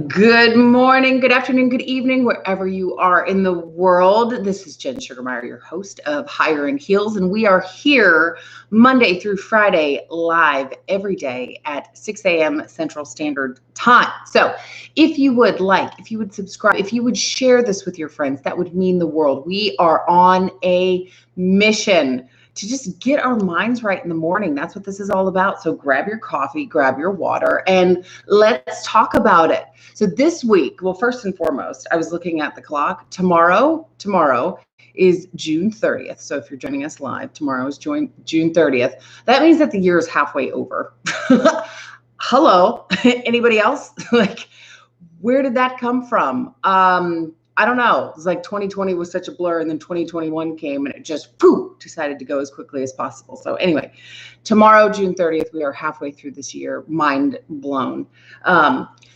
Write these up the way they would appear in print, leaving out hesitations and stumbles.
Good morning, good afternoon, good evening, wherever you are in the world. This is Jen Sugarmeyer, your host of Higher and Heels, and we are here Monday through Friday live every day at 6 a.m. Central Standard Time. So if you would subscribe, if you would share this with your friends, that would mean the world. We are on a mission to just get our minds right in the morning. That's what this is all about. So grab your coffee, grab your water, and let's talk about it. So this week, well, first and foremost, I was looking at the clock. Tomorrow is June 30th. So if you're joining us live, tomorrow is June 30th. That means that the year is halfway over. Hello, anybody else? Like, where did that come from? I don't know. It's like 2020 was such a blur, and then 2021 came and it just decided to go as quickly as possible. So anyway, tomorrow, June 30th, we are halfway through this year. Mind blown.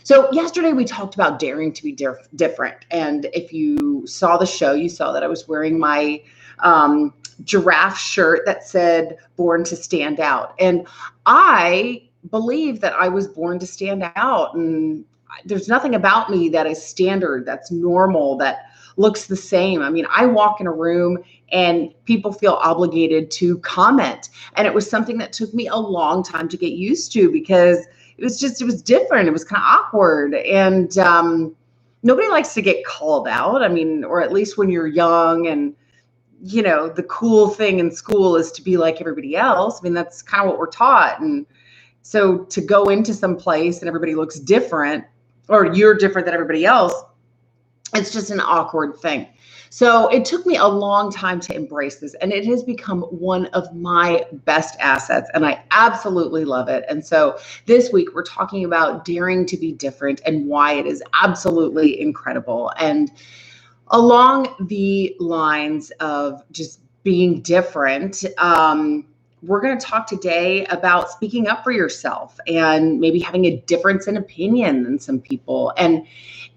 So yesterday we talked about daring to be different. And if you saw the show, you saw that I was wearing my giraffe shirt that said "Born to Stand Out." And I believe that I was born to stand out, and there's nothing about me that is standard, that's normal, that looks the same. I mean, I walk in a room and people feel obligated to comment. And it was something that took me a long time to get used to, because it was different. It was kind of awkward. And nobody likes to get called out. I mean, or at least when you're young, and the cool thing in school is to be like everybody else. I mean, that's kind of what we're taught. And so to go into some place and everybody looks different, or you're different than everybody else, it's just an awkward thing. So it took me a long time to embrace this, and it has become one of my best assets, and I absolutely love it. And so this week we're talking about daring to be different and why it is absolutely incredible. And along the lines of just being different, we're going to talk today about speaking up for yourself and maybe having a difference in opinion than some people. And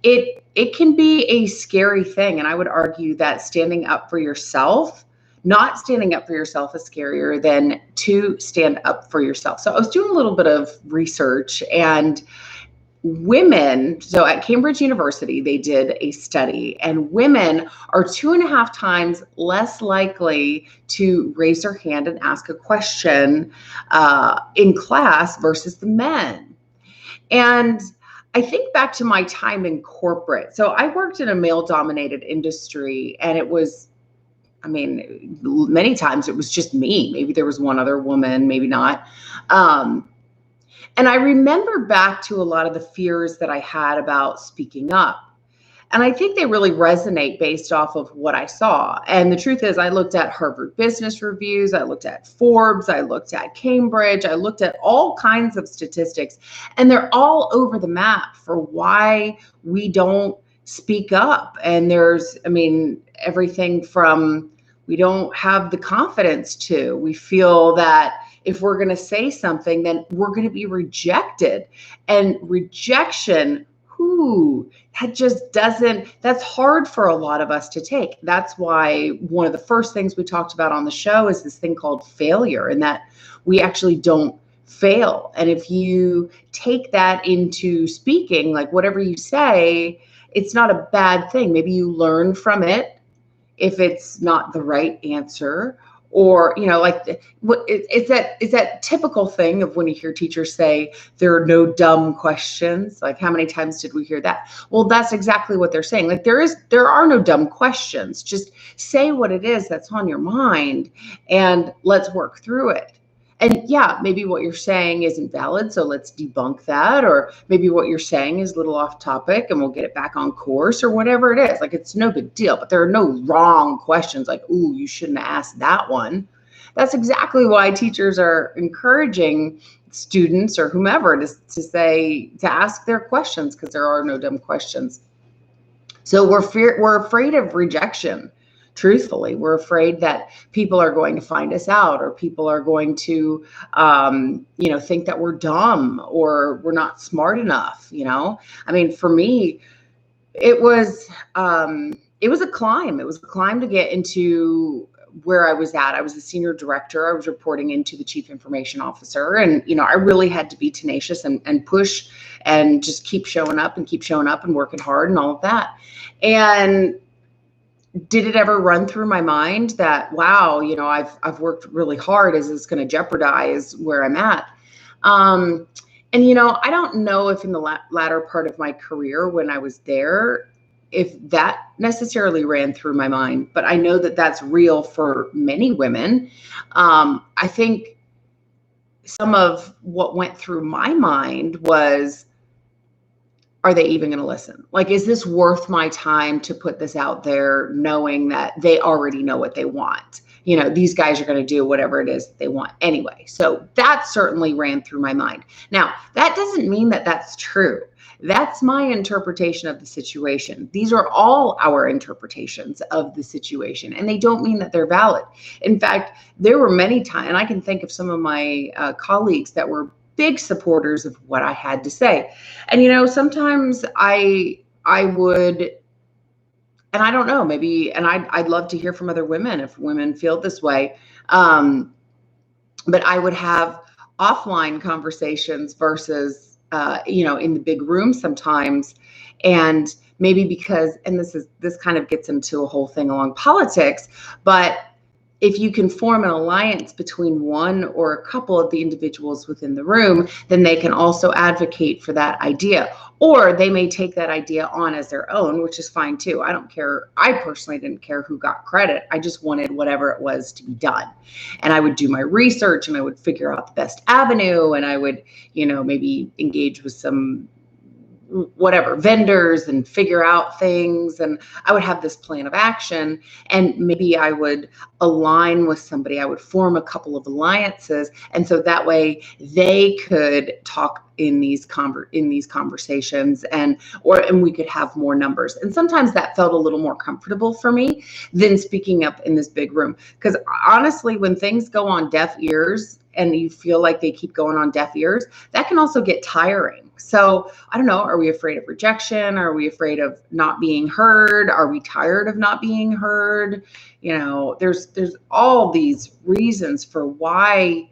it can be a scary thing. And I would argue that standing up for yourself, not standing up for yourself, is scarier than to stand up for yourself. So I was doing a little bit of research, and so at Cambridge University, they did a study, and women are 2.5 times less likely to raise their hand and ask a question in class versus the men. And I think back to my time in corporate. So I worked in a male-dominated industry, and it was, many times it was just me. Maybe there was one other woman, maybe not. And I remember back to a lot of the fears that I had about speaking up. And I think they really resonate based off of what I saw. And the truth is, I looked at Harvard Business Reviews, I looked at Forbes, I looked at Cambridge, I looked at all kinds of statistics, and they're all over the map for why we don't speak up. And there's, everything from we don't have the confidence to, we feel that if we're going to say something, then we're going to be rejected. And rejection, that's hard for a lot of us to take. That's why one of the first things we talked about on the show is this thing called failure, and that we actually don't fail. And if you take that into speaking, like whatever you say, it's not a bad thing. Maybe you learn from it if it's not the right answer. Or, it's that typical thing of when you hear teachers say there are no dumb questions. Like, how many times did we hear that? Well, that's exactly what they're saying. Like, there are no dumb questions. Just say what it is that's on your mind, and let's work through it. And yeah, maybe what you're saying isn't valid, so let's debunk that. Or maybe what you're saying is a little off topic, and we'll get it back on course, or whatever it is. Like, it's no big deal, but there are no wrong questions like, ooh, you shouldn't have asked that one. That's exactly why teachers are encouraging students or whomever to ask their questions, because there are no dumb questions. So we're afraid of rejection. Truthfully, we're afraid that people are going to find us out, or people are going to, think that we're dumb or we're not smart enough. For me, it was a climb. It was a climb to get into where I was at. I was the senior director. I was reporting into the chief information officer. And, I really had to be tenacious and push and just keep showing up and working hard and all of that. And did it ever run through my mind that, wow, I've worked really hard. Is this going to jeopardize where I'm at? And, I don't know if in the latter part of my career when I was there, if that necessarily ran through my mind, but I know that that's real for many women. I think some of what went through my mind was, are they even going to listen? Like, is this worth my time to put this out there knowing that they already know what they want? These guys are going to do whatever it is that they want anyway. So that certainly ran through my mind. Now, that doesn't mean that that's true. That's my interpretation of the situation. These are all our interpretations of the situation, and they don't mean that they're valid. In fact, there were many times, and I can think of some of my colleagues that were big supporters of what I had to say. And, sometimes I would, and I don't know, maybe, and I'd love to hear from other women if women feel this way. But I would have offline conversations versus, in the big room sometimes. And maybe because, and this kind of gets into a whole thing along politics, but if you can form an alliance between one or a couple of the individuals within the room, then they can also advocate for that idea. Or they may take that idea on as their own, which is fine too. I don't care. I personally didn't care who got credit. I just wanted whatever it was to be done. And I would do my research and I would figure out the best avenue, and I would, maybe engage with some whatever vendors and figure out things. And I would have this plan of action, and maybe I would align with somebody. I would form a couple of alliances. And so that way they could talk in these conversations and we could have more numbers. And sometimes that felt a little more comfortable for me than speaking up in this big room. Because honestly, when things go on deaf ears and you feel like they keep going on deaf ears, that can also get tiring. So I don't know, are we afraid of rejection? Are we afraid of not being heard? Are we tired of not being heard? There's all these reasons for why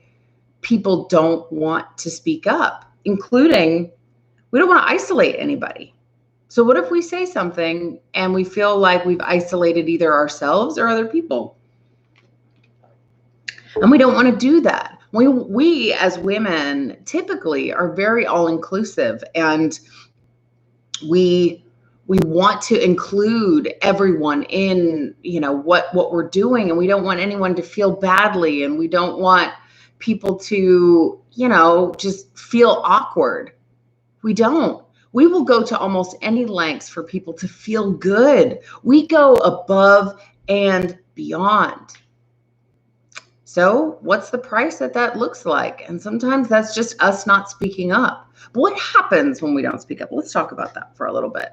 people don't want to speak up, including we don't want to isolate anybody. So what if we say something and we feel like we've isolated either ourselves or other people? And we don't want to do that. We as women typically are very all-inclusive, and we want to include everyone in, what we're doing, and we don't want anyone to feel badly, and we don't want people to, just feel awkward. We don't. We will go to almost any lengths for people to feel good. We go above and beyond. So what's the price that looks like? And sometimes that's just us not speaking up. But what happens when we don't speak up? Let's talk about that for a little bit.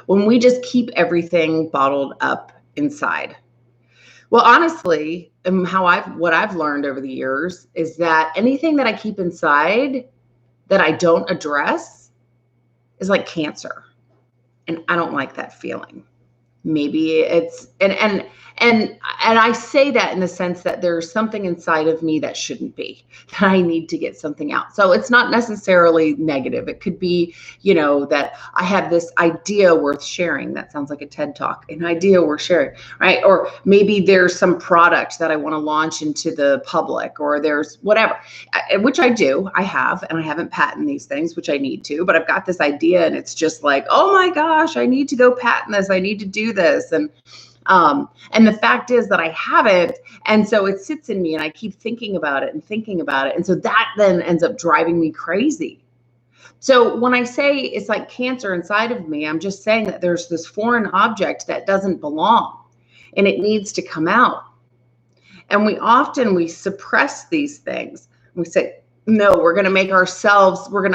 When we just keep everything bottled up inside. Well, honestly, what I've learned over the years is that anything that I keep inside that I don't address is like cancer. And I don't like that feeling. Maybe it's, and I say that in the sense that there's something inside of me that shouldn't be, that I need to get something out. So it's not necessarily negative. It could be, that I have this idea worth sharing. That sounds like a TED Talk, an idea worth sharing, right? Or maybe there's some product that I want to launch into the public, or there's whatever, which I do. I have, and I haven't patented these things, which I need to, but I've got this idea and it's just like, oh my gosh, I need to go patent this. I need to do this. And the fact is that I haven't. And so it sits in me and I keep thinking about it. And so that then ends up driving me crazy. So when I say it's like cancer inside of me, I'm just saying that there's this foreign object that doesn't belong and it needs to come out. And we suppress these things. We say, no, we're going to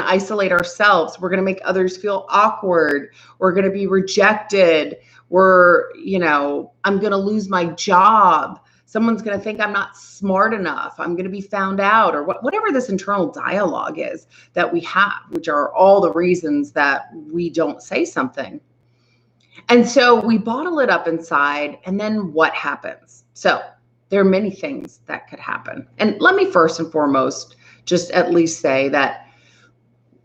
isolate ourselves. We're going to make others feel awkward. We're going to be rejected. I'm going to lose my job. Someone's going to think I'm not smart enough. I'm going to be found out, or whatever this internal dialogue is that we have, which are all the reasons that we don't say something. And so we bottle it up inside, and then what happens? So there are many things that could happen. And let me first and foremost just at least say that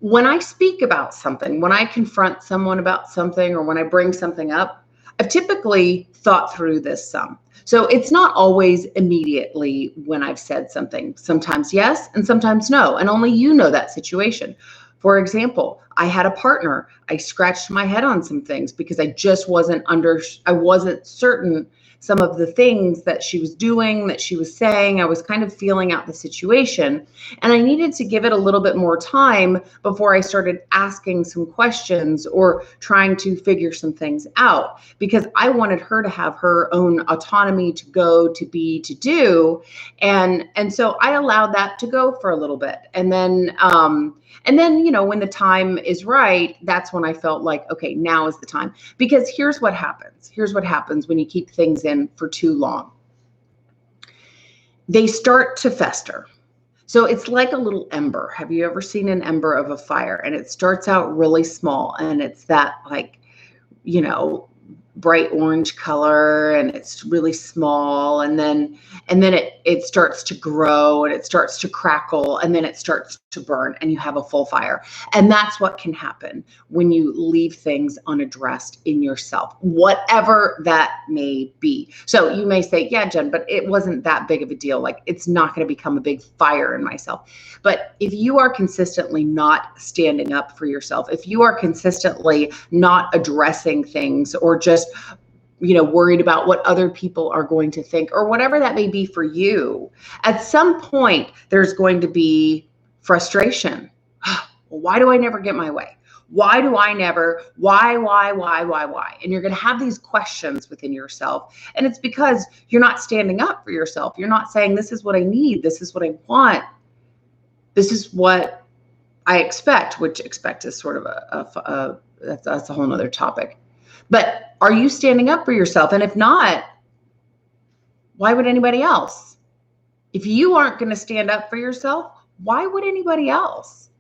when I speak about something, when I confront someone about something, or when I bring something up, I've typically thought through this some. So it's not always immediately when I've said something. Sometimes yes, and sometimes no. And only you know that situation. For example, I had a partner. I scratched my head on some things because I just wasn't certain some of the things that she was doing, that she was saying. I was kind of feeling out the situation, and I needed to give it a little bit more time before I started asking some questions or trying to figure some things out, because I wanted her to have her own autonomy to go, to be, to do. And so I allowed that to go for a little bit. And then, when the time is right, that's when I felt like, okay, now is the time. Because here's what happens. Here's what happens when you keep things in for too long. They start to fester. So it's like a little ember. Have you ever seen an ember of a fire? And it starts out really small, and it's that bright orange color, and it's really small, and then it starts to grow, and it starts to crackle, and then it starts to burn, and you have a full fire. And that's what can happen when you leave things unaddressed in yourself, whatever that may be. So you may say, yeah, Jen, but it wasn't that big of a deal. Like, it's not going to become a big fire in myself. But if you are consistently not standing up for yourself, if you are consistently not addressing things, or just worried about what other people are going to think, or whatever that may be for you, at some point there's going to be frustration. Well, why do I never get my way? Why do I never? Why? And you're going to have these questions within yourself. And it's because you're not standing up for yourself. You're not saying, this is what I need. This is what I want. This is what I expect, which expect is sort of that's a whole nother topic. But are you standing up for yourself? And if not, why would anybody else? If you aren't going to stand up for yourself, why would anybody else?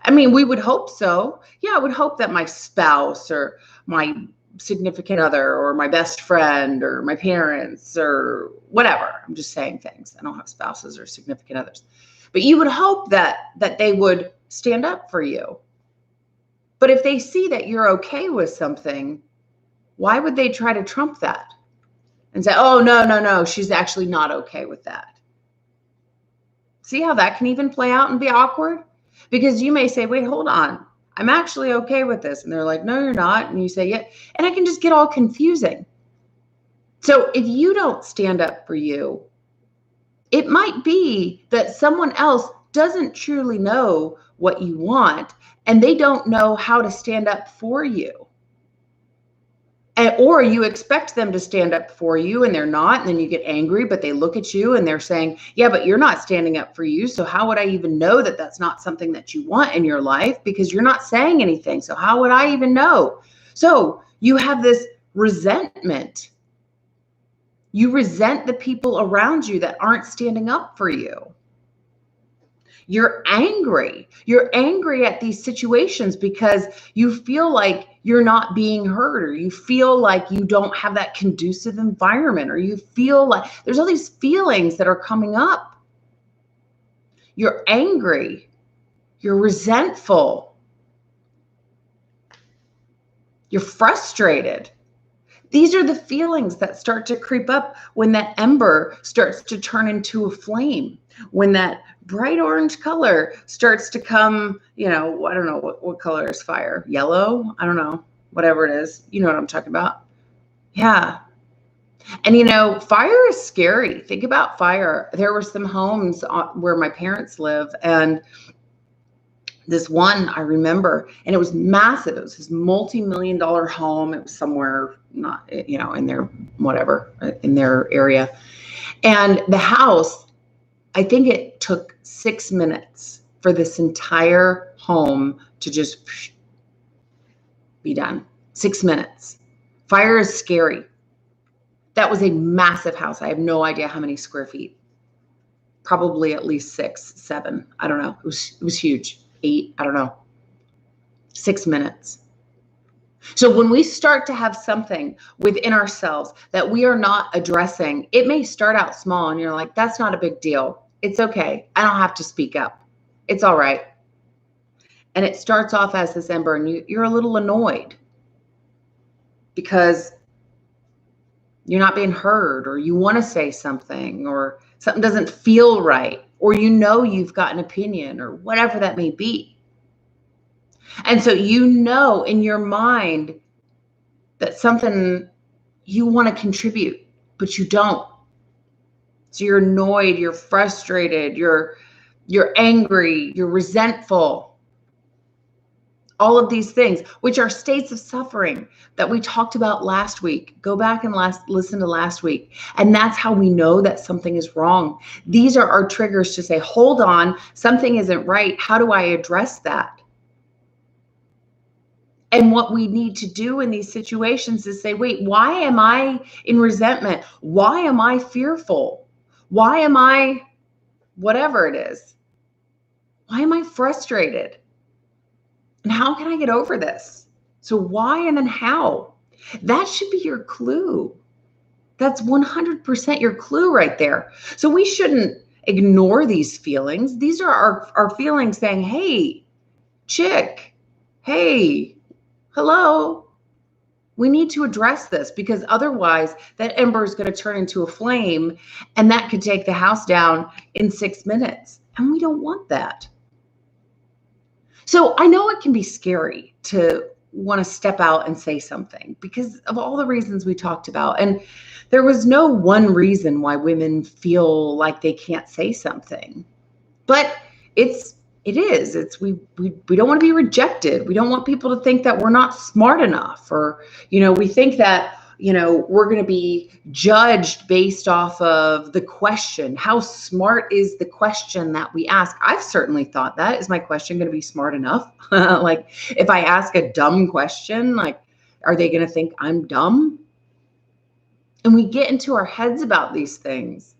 I mean, we would hope so. Yeah, I would hope that my spouse, or my significant other, or my best friend, or my parents, or whatever. I'm just saying things. I don't have spouses or significant others. But you would hope that they would stand up for you. But if they see that you're okay with something, why would they try to trump that and say, oh, no, she's actually not okay with that? See how that can even play out and be awkward? Because you may say, wait, hold on, I'm actually okay with this. And they're like, no, you're not. And you say, yeah. And it can just get all confusing. So if you don't stand up for you, it might be that someone else doesn't truly know what you want, and they don't know how to stand up for you. Or you expect them to stand up for you, and they're not, and then you get angry, but they look at you and they're saying, yeah, but you're not standing up for you. So how would I even know that that's not something that you want in your life? Because you're not saying anything. So how would I even know? So you have this resentment. You resent the people around you that aren't standing up for you. You're angry. You're angry at these situations because you feel like you're not being heard, or you feel like you don't have that conducive environment, or you feel like there's all these feelings that are coming up. You're angry. You're resentful. You're frustrated. These are the feelings that start to creep up when that ember starts to turn into a flame, when that bright orange color starts to come, I don't know, what color is fire? Yellow? I don't know, whatever it is. You know what I'm talking about? Yeah. And fire is scary. Think about fire. There were some homes where my parents live, and this one I remember, and it was massive. It was this multi-million-dollar home. It was somewhere not, in their, whatever, in their area. And the house, I think it took 6 minutes for this entire home to just be done. 6 minutes. Fire is scary. That was a massive house. I have no idea how many square feet. Probably at least 6, 7. I don't know. It was huge. 8. I don't know. 6 minutes. So when we start to have something within ourselves that we are not addressing, it may start out small and you're like, that's not a big deal. It's okay. I don't have to speak up. It's all right. And it starts off as this ember and you're a little annoyed because you're not being heard, or you want to say something, or something doesn't feel right, or you've got an opinion, or whatever that may be. And so in your mind that something you want to contribute, but you don't. So you're annoyed, you're frustrated, you're angry, you're resentful. All of these things, which are states of suffering that we talked about last week. Go back and listen to last week. And that's how we know that something is wrong. These are our triggers to say, hold on, something isn't right. How do I address that? And what we need to do in these situations is say, wait, why am I in resentment? Why am I fearful? Why am I whatever it is? Why am I frustrated? And how can I get over this? So why and then how? That should be your clue. That's 100% your clue right there. So we shouldn't ignore these feelings. These are our feelings saying, hey, chick, hey, hello. We need to address this, because otherwise that ember is going to turn into a flame, and that could take the house down in 6 minutes. And we don't want that. So I know it can be scary to want to step out and say something because of all the reasons we talked about. And there was no one reason why women feel like they can't say something. But it is. We don't want to be rejected. We don't want people to think that we're not smart enough, or, we think that, we're going to be judged based off of the question. How smart is the question that we ask? I've certainly thought that. Is my question going to be smart enough? Like, if I ask a dumb question, like, are they going to think I'm dumb? And we get into our heads about these things.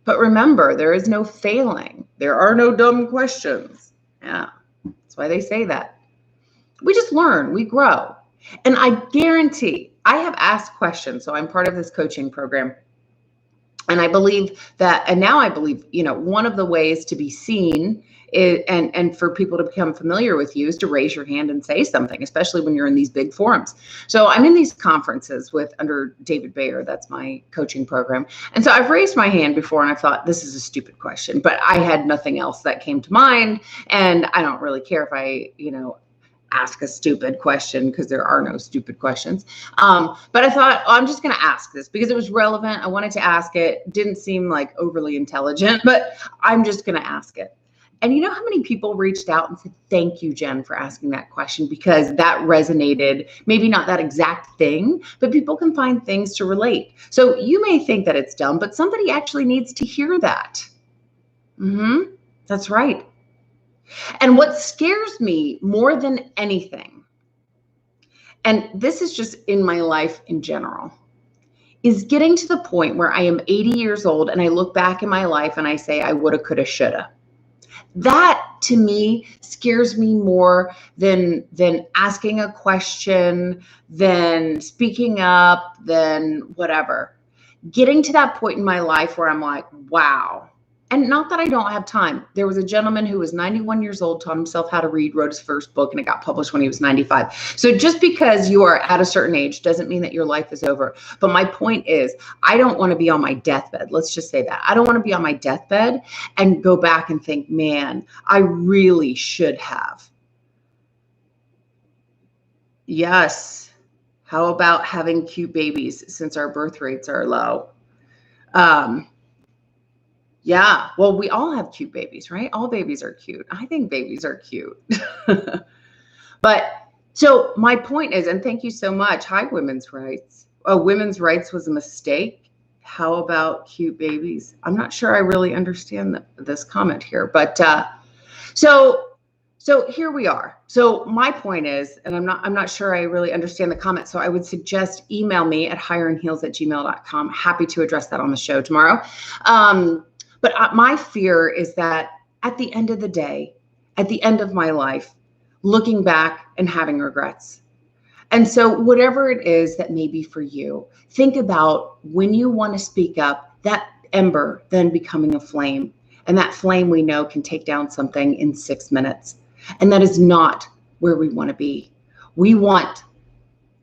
But remember, there is no failing. There are no dumb questions. Yeah, that's why they say that. We just learn, we grow. And I guarantee, I have asked questions. So I'm part of this coaching program. And I believe that, and now I believe, one of the ways to be seen is, and for people to become familiar with you, is to raise your hand and say something, especially when you're in these big forums. So I'm in these conferences under David Bayer. That's my coaching program. And so I've raised my hand before, and I thought, this is a stupid question, but I had nothing else that came to mind. And I don't really care if I, ask a stupid question, because there are no stupid questions. But I thought, I'm just going to ask this because it was relevant. I wanted to ask it. Didn't seem like overly intelligent, but I'm just going to ask it. And you know how many people reached out and said, thank you, Jen, for asking that question, because that resonated. Maybe not that exact thing, but people can find things to relate. So you may think that it's dumb, but somebody actually needs to hear that. That's right. And what scares me more than anything, and this is just in my life in general, is getting to the point where I am 80 years old and I look back in my life and I say, I woulda, coulda, shoulda. That to me scares me more than asking a question, than speaking up, than whatever. Getting to that point in my life where I'm like, wow. And not that I don't have time. There was a gentleman who was 91 years old, taught himself how to read, wrote his first book, and it got published when he was 95. So just because you are at a certain age doesn't mean that your life is over. But my point is, I don't want to be on my deathbed. Let's just say that. I don't want to be on my deathbed and go back and think, man, I really should have. Yes. How about having cute babies since our birth rates are low? Yeah, well, we all have cute babies, right? All babies are cute. I think babies are cute. But so my point is, and thank you so much. Hi, women's rights. Oh, women's rights was a mistake. How about cute babies? I'm not sure I really understand this comment here, but so here we are. So my point is, and I'm not sure I really understand the comment. So I would suggest email me at higherandheels@gmail.com. Happy to address that on the show tomorrow. But my fear is that at the end of the day, at the end of my life, looking back and having regrets. And so whatever it is that may be for you, think about when you want to speak up, that ember then becoming a flame. And that flame we know can take down something in 6 minutes. And that is not where we want to be. We want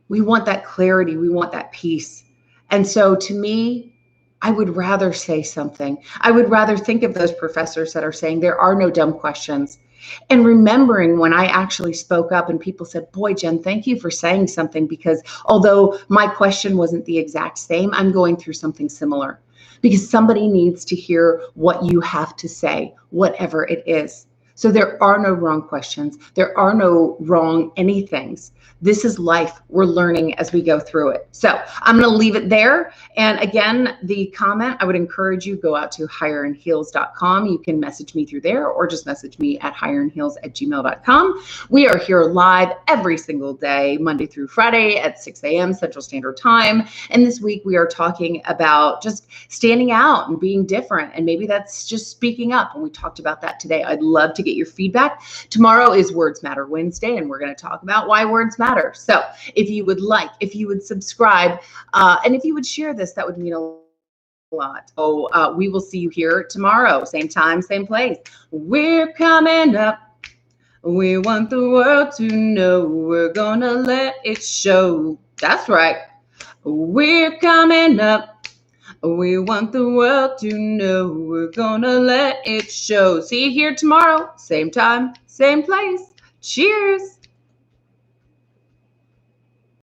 that clarity. We want that peace. And so to me, I would rather say something. I would rather think of those professors that are saying there are no dumb questions. And remembering when I actually spoke up and people said, boy, Jen, thank you for saying something, because although my question wasn't the exact same, I'm going through something similar. Because somebody needs to hear what you have to say, whatever it is. So there are no wrong questions. There are no wrong anythings. This is life. We're learning as we go through it. So I'm going to leave it there. And again, the comment, I would encourage you, go out to higherandheels.com. You can message me through there or just message me at higherandheels@gmail.com. We are here live every single day, Monday through Friday at 6 a.m. Central Standard Time. And this week we are talking about just standing out and being different. And maybe that's just speaking up. And we talked about that today. I'd love to get your feedback. Tomorrow is Words Matter Wednesday, and we're going to talk about why words matter. So if you would like, if you would subscribe, and if you would share this, that would mean a lot. So we will see you here tomorrow, same time, same place. We're coming up. We want the world to know. We're gonna let it show. That's right. We're coming up. We want the world to know. We're gonna let it show. See you here tomorrow, same time, same place. Cheers.